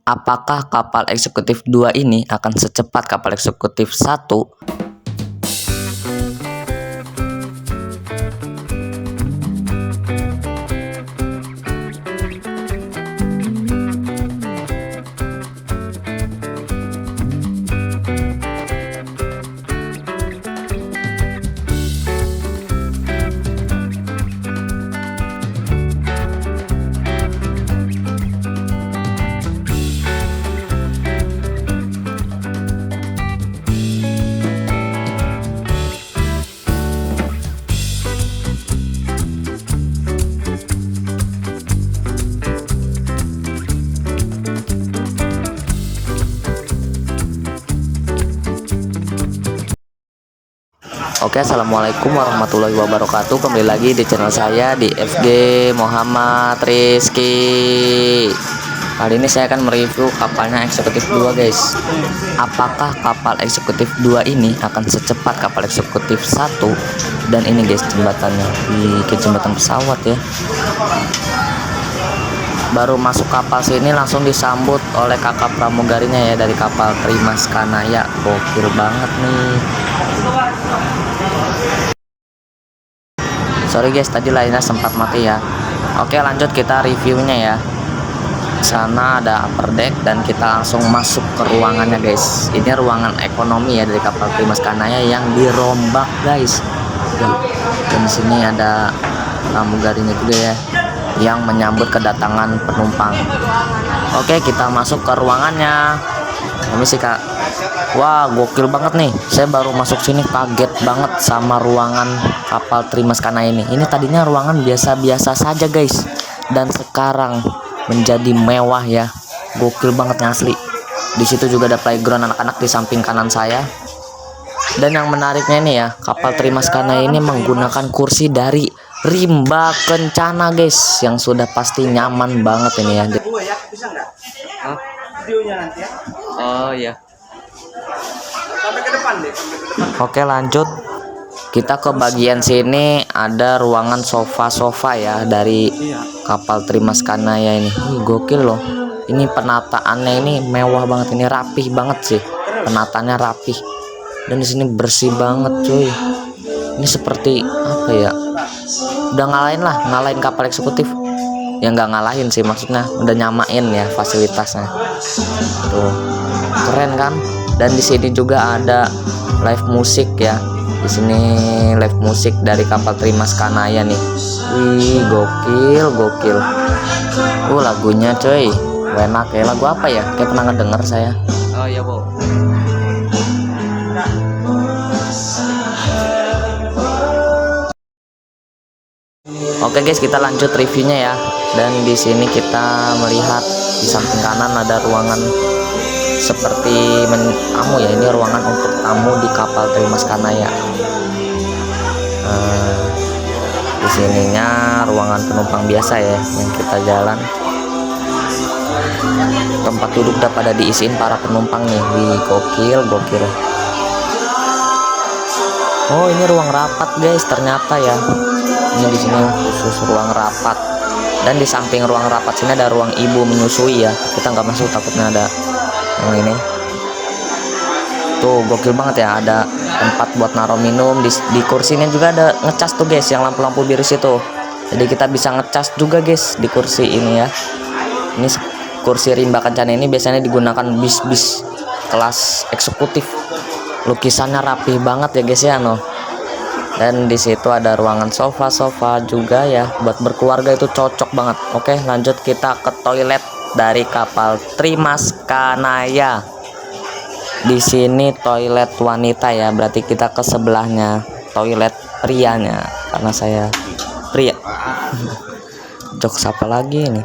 Apakah kapal eksekutif 2 ini akan secepat kapal eksekutif 1? Oke, assalamualaikum warahmatullahi wabarakatuh. Kembali lagi di channel saya di FG Muhammad Rizky. Kali ini saya akan mereview kapalnya eksekutif 2, guys. Apakah kapal eksekutif 2 ini akan secepat kapal eksekutif 1? Dan ini guys, jembatannya di jembatan pesawat ya. Baru masuk kapal sini langsung disambut oleh kakak pramugarinya ya, dari kapal Trimas Kanaya. Gokil banget nih. Sorry guys, tadi lainnya sempat mati ya. Oke, lanjut kita reviewnya ya. Sana ada upper deck dan kita langsung masuk ke ruangannya guys. Ini ruangan ekonomi ya dari kapal Trimas Kanaya yang dirombak guys. Dan di sini ada pramugarinya juga ya, yang menyambut kedatangan penumpang. Oke, kita masuk ke ruangannya. Ini sih kak. Wah, gokil banget nih. Saya baru masuk sini kaget banget sama ruangan kapal Trimas Kanaya ini. Ini tadinya ruangan biasa-biasa saja guys, dan sekarang menjadi mewah ya. Gokil banget asli. Di situ juga ada playground anak-anak di samping kanan saya. Dan yang menariknya ini ya, kapal Trimas Kanaya ini menggunakan kursi dari Rimba Kencana guys, yang sudah pasti nyaman banget ini ya. Bisa nggak? Videonya nanti ya. Oh iya. Sampai ke depan deh. Oke, lanjut. Kita ke bagian sini ada ruangan sofa-sofa ya dari kapal Trimas Kanaya ini. Gokil loh. Ini penataannya ini mewah banget, ini rapih banget sih. Penataannya rapih. Dan di sini bersih banget, cuy. Ini seperti apa ya? Udah ngalahin kapal eksekutif. Ya nggak ngalahin sih, maksudnya udah nyamain ya fasilitasnya. Tuh. Keren kan? Dan di sini juga ada live musik ya. Di sini live musik dari kapal Trimas Kanaya nih. Wih, gokil. Lagunya coy. Enak ya. Lagu apa ya? Kayak pernah ngedenger saya. Oh iya, Bu. Oke guys, kita lanjut reviewnya ya. Dan di sini kita melihat di samping kanan ada ruangan seperti tamu ya. Ini ruangan untuk tamu di kapal Trimas Kanaya. Di sininya ruangan penumpang biasa ya, yang kita jalan. Tempat duduk udah pada diisiin para penumpang nih. Wih, gokil. Oh, ini ruang rapat guys, ternyata ya. Ini di sini khusus ruang rapat. Dan di samping ruang rapat sini ada ruang ibu menyusui ya. Kita nggak masuk, takutnya ada yang ini. Tuh, gokil banget ya, ada tempat buat naruh minum. Di kursinya juga ada ngecas tuh guys, yang lampu-lampu biru itu. Jadi kita bisa ngecas juga guys di kursi ini ya. Ini kursi Rimba Kencana ini biasanya digunakan bis-bis kelas eksekutif. Lukisannya rapih banget ya guys ya, no. Dan di situ ada ruangan sofa-sofa juga ya, buat berkeluarga itu cocok banget. Oke, lanjut kita ke toilet dari kapal Trimas Kanaya. Di sini toilet wanita ya, berarti kita ke sebelahnya toilet prianya, karena saya pria. Jokes apa lagi ini?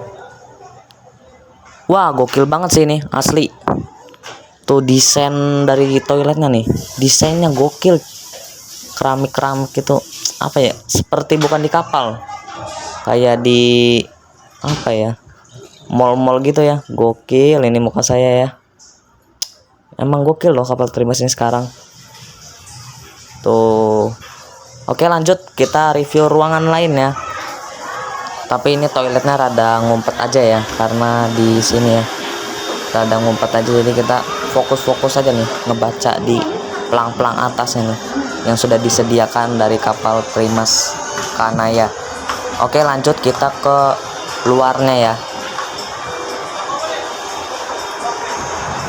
Wah, gokil banget sih ini, asli. Tuh desain dari toiletnya nih, desainnya gokil. Keramik itu apa ya, seperti bukan di kapal, kayak di apa ya, mall-mall gitu ya. Gokil ini muka saya ya. Emang gokil loh kapal Trimas ini sekarang. Tuh. Oke, lanjut kita review ruangan lain ya. Tapi ini toiletnya rada ngumpet aja ya, karena di sini ya rada ngumpet aja, jadi kita fokus-fokus aja nih ngebaca di pelang-pelang atasnya nih yang sudah disediakan dari kapal Primas Kanaya. Oke, lanjut kita ke luarnya ya.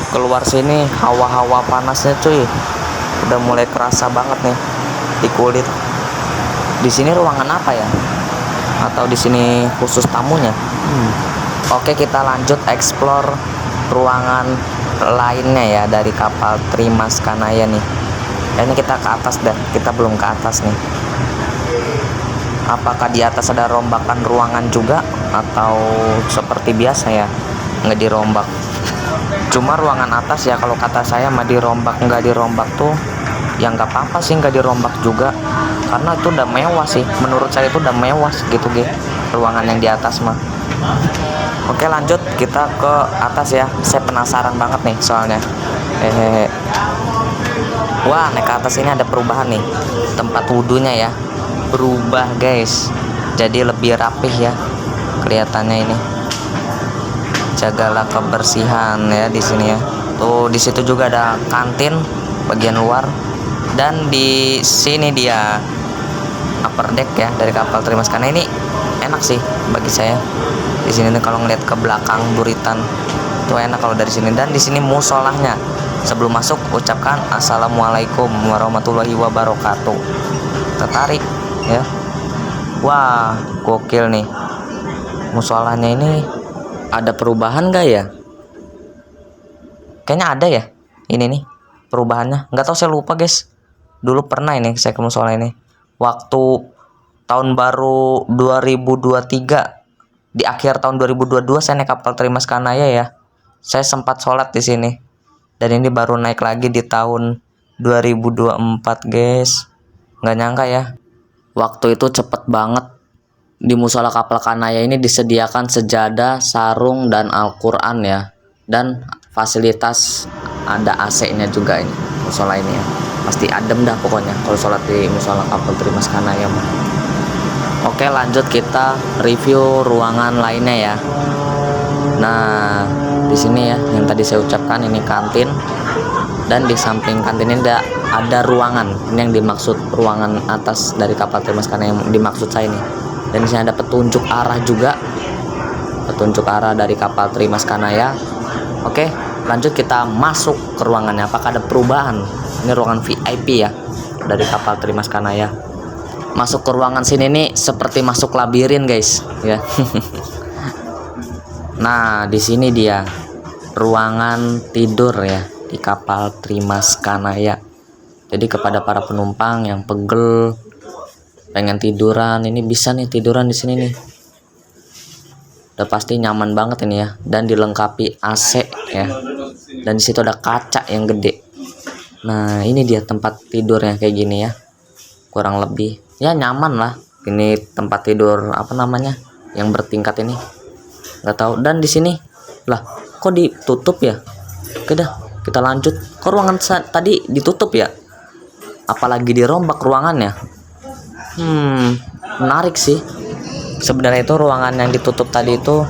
Keluar sini hawa-hawa panasnya cuy udah mulai kerasa banget nih di kulit. Di sini ruangan apa ya? Atau di sini khusus tamunya? Oke, kita lanjut explore ruangan lainnya ya dari kapal Primas Kanaya nih. Kayaknya kita ke atas dah, kita belum ke atas nih. Apakah di atas ada rombakan ruangan juga atau seperti biasa ya nggak dirombak? Cuma ruangan atas ya kalau kata saya mah dirombak nggak dirombak tuh ya nggak apa-apa sih, nggak dirombak juga karena itu udah mewah sih, menurut saya itu udah mewah gitu ruangan yang di atas mah. Oke, lanjut kita ke atas ya, saya penasaran banget nih soalnya. Wah, naik ke atas ini ada perubahan nih, tempat wudhunya ya berubah guys, jadi lebih rapih ya kelihatannya ini. Jagalah kebersihan ya di sini ya. Tuh di situ juga ada kantin bagian luar, dan di sini dia upper deck ya dari kapal Primas Kanaya. Ini enak sih bagi saya. Di sini nih kalau ngeliat ke belakang buritan tuh enak kalau dari sini. Dan di sini musolahnya. Sebelum masuk ucapkan assalamualaikum warahmatullahi wabarakatuh. Tertarik ya. Wah, gokil nih. Musolahnya ini ada perubahan gak ya? Kayaknya ada ya. Ini nih perubahannya. Nggak tahu, saya lupa guys. Dulu pernah ini saya ke musola ini. Waktu tahun baru 2023, di akhir tahun 2022 saya naik kapal Primas Kanaya ya. Saya sempat sholat di sini. Dan ini baru naik lagi di tahun 2024 guys. Nggak nyangka ya. Waktu itu cepet banget. Di musola kapal Kanaya ini disediakan sejadah, sarung, dan Al-Quran ya. Dan fasilitas ada AC-nya juga ini musola ini ya. Pasti adem dah pokoknya kalau sholat di musola kapal Primas Kanaya. Oke, lanjut kita review ruangan lainnya ya. Nah, di sini ya yang tadi saya ucapkan ini kantin, dan di samping kantin ini ada ruangan. Ini yang dimaksud ruangan atas dari kapal Primas Kanaya yang dimaksud saya ini. Dan di sini ada petunjuk arah juga, petunjuk arah dari kapal Primas Kanaya. Oke, lanjut kita masuk ke ruangannya. Apakah ada perubahan? Ini ruangan VIP ya dari kapal Primas Kanaya. Masuk ke ruangan sini nih seperti masuk labirin guys ya. Nah, di sini dia ruangan tidur ya di kapal Primas Kanaya. Jadi kepada para penumpang yang pegel pengen tiduran, ini bisa nih tiduran di sini nih. Udah pasti nyaman banget ini ya, dan dilengkapi AC ya. Dan di situ ada kaca yang gede. Nah, ini dia tempat tidurnya kayak gini ya. Kurang lebih ya nyaman lah. Ini tempat tidur apa namanya? Yang bertingkat ini. Nggak tahu. Dan di sini lah, kok ditutup ya? Oke dah, kita lanjut. Kok ruangan tadi ditutup ya? Apalagi dirombak ruangannya. Menarik sih. Sebenarnya itu ruangan yang ditutup tadi itu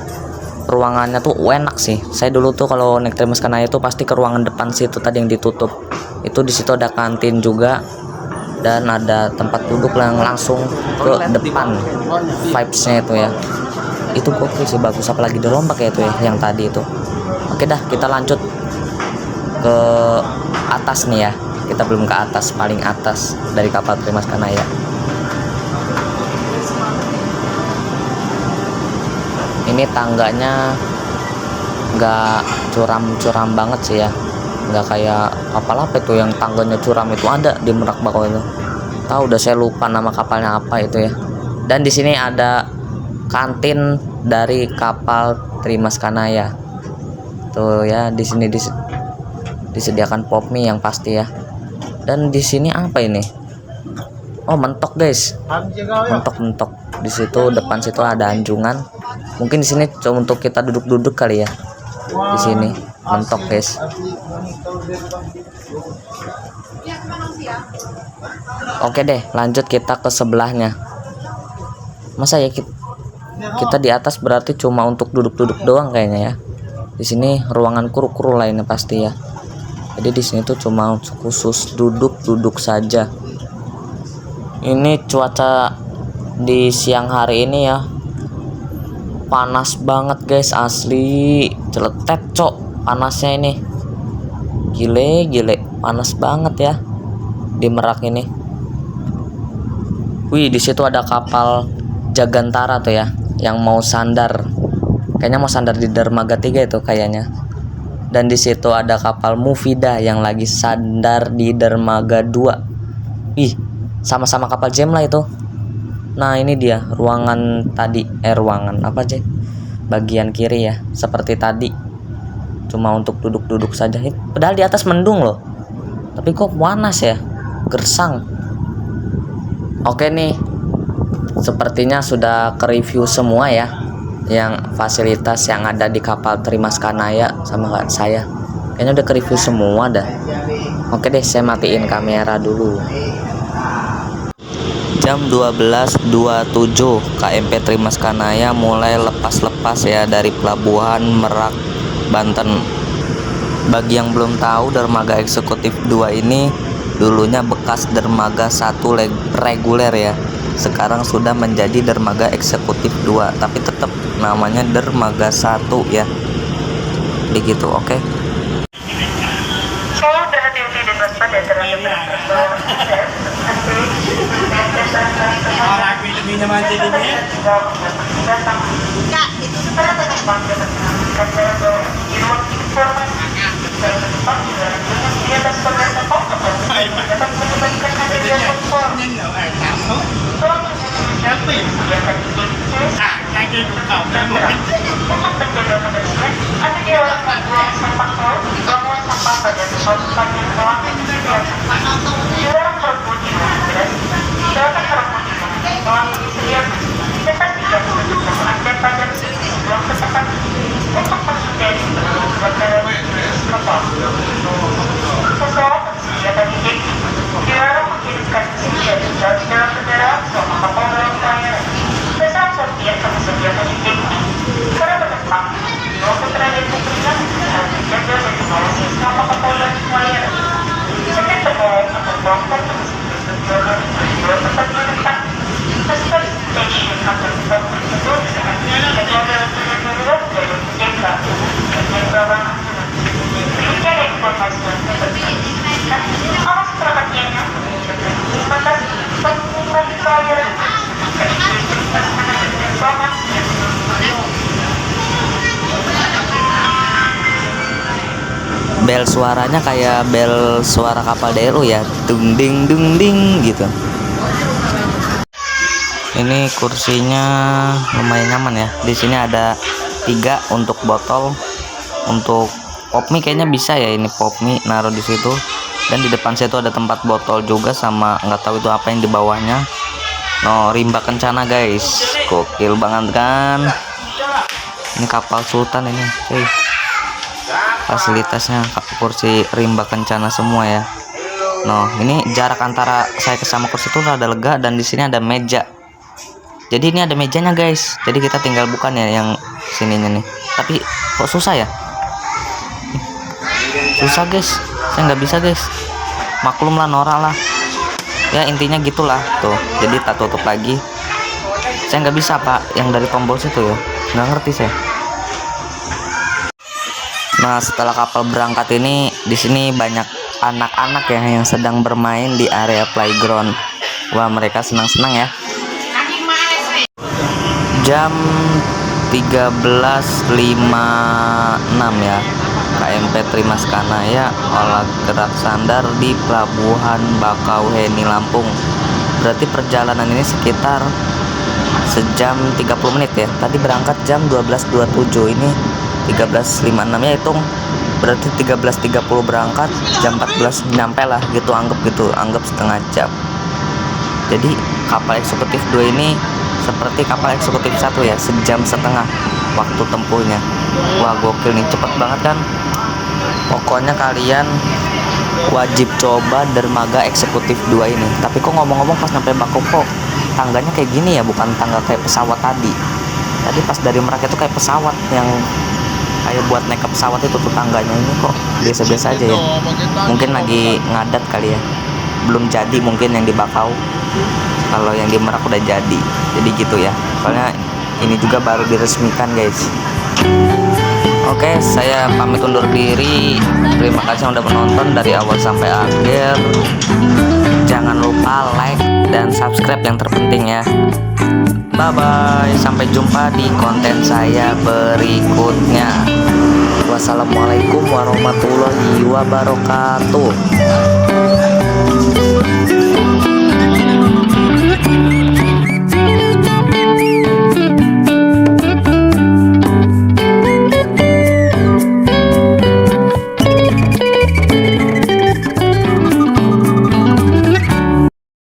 ruangannya tuh enak sih. Saya dulu tuh kalau naik Primas Kanaya itu pasti ke ruangan depan situ tadi yang ditutup. Itu di situ ada kantin juga, dan ada tempat duduk yang langsung ke depan. Vibes-nya itu ya. Itu gokil sih, bagus, apalagi dirombak ya itu ya yang tadi itu. Oke dah, kita lanjut ke atas nih ya. Kita belum ke atas, paling atas dari kapal Primas Kanaya. Ini tangganya nggak curam-curam banget sih ya, nggak kayak kapal apa itu yang tangganya curam itu ada di Merak Bakau itu. Tahu, udah saya lupa nama kapalnya apa itu ya. Dan di sini ada kantin dari kapal Primas Kanaya. Tuh ya, di sini disediakan pop mie yang pasti ya. Dan di sini apa ini? Oh, mentok guys. Mentok. Di situ depan situ ada anjungan. Mungkin di sini cuma untuk kita duduk-duduk kali ya. Di sini mentok guys. Oke deh, lanjut kita ke sebelahnya. Masa ya kita di atas berarti cuma untuk duduk-duduk doang kayaknya ya. Di sini ruangan kru-kru lainnya pasti ya. Jadi di sini tuh cuma khusus duduk-duduk saja. Ini cuaca di siang hari ini ya, panas banget guys, asli celetet cok panasnya ini. Gile panas banget ya di Merak ini. Wih, di situ ada kapal Jagantara tuh ya, yang mau sandar. Kayaknya mau sandar di dermaga 3 itu kayaknya. Dan di situ ada kapal Mufida yang lagi sandar di dermaga 2. Ih, sama-sama kapal Gem lah itu. Nah, ini dia ruangan tadi. Ruangan apa aja? Bagian kiri ya, seperti tadi. Cuma untuk duduk-duduk saja. Padahal di atas mendung loh. Tapi kok panas ya? Gersang. Oke nih. Sepertinya sudah ke-review semua ya, yang fasilitas yang ada di kapal Trimas Kanaya sama saya. Kayaknya udah ke-review semua dah. Oke deh, saya matiin kamera dulu. Jam 12.27 KMP Trimas Kanaya mulai lepas-lepas ya dari pelabuhan Merak, Banten. Bagi yang belum tahu, dermaga eksekutif 2 ini dulunya bekas dermaga 1 reguler ya. Sekarang sudah menjadi dermaga eksekutif 2, tapi tetap namanya dermaga 1 ya. Begitu, oke. Tolong berhati-hati dan waspada terhadap Orang ini naman jadinya. Kak, itu sebenarnya Bel suaranya kayak bel suara kapal DRU ya, dung ding gitu. Ini kursinya lumayan nyaman ya. Di sini ada 3 untuk botol. Untuk pop mie kayaknya bisa ya, ini pop mie naruh di situ. Dan di depan situ ada tempat botol juga, sama nggak tahu itu apa yang di bawahnya. No, rimba kencana guys, gokil banget kan. Ini kapal Sultan ini, cuy. Fasilitasnya kursi rimba kencana semua ya. No, ini jarak antara saya ke sama kursi itu rada lega, dan di sini ada meja. Jadi ini ada mejanya guys. Jadi kita tinggal bukan ya yang sininya nih. Tapi kok susah ya? Susah guys. Saya nggak bisa guys. Maklum lah, norak lah. Ya intinya gitulah tuh. Jadi tak tutup lagi. Saya nggak bisa pak. Yang dari tombol situ ya. Nggak ngerti saya. Nah, setelah kapal berangkat ini, di sini banyak anak-anak ya yang sedang bermain di area playground. Wah, mereka senang-senang ya. Jam 13.56 ya. KMP Trimas Kanaya olah gerak sandar di Pelabuhan Bakauheni, Lampung. Berarti perjalanan ini sekitar sejam 30 menit ya. Tadi berangkat jam 12.27, ini 13.56 ya, hitung berarti 13.30 berangkat, jam 14 nyampe lah gitu, anggap setengah jam. Jadi kapal eksekutif 2 ini seperti kapal eksekutif 1 ya, sejam setengah waktu tempuhnya. Wah gokil nih, cepet banget kan. Pokoknya kalian wajib coba dermaga eksekutif 2 ini. Tapi kok ngomong-ngomong pas sampai Baku kok tangganya kayak gini ya, bukan tangga kayak pesawat tadi. Tadi pas dari Merak itu kayak pesawat yang kayak buat naik ke pesawat itu tetangganya ini kok biasa-biasa aja ya. Mungkin lagi ngadat kali ya. Belum jadi mungkin yang di Bakau. Kalau yang di Merak udah jadi. Jadi gitu ya. Soalnya ini juga baru diresmikan guys. Oke, saya pamit undur diri. Terima kasih yang udah menonton dari awal sampai akhir. Jangan lupa like dan subscribe yang terpenting ya. Bye bye, sampai jumpa di konten saya berikutnya. Wassalamualaikum warahmatullahi wabarakatuh.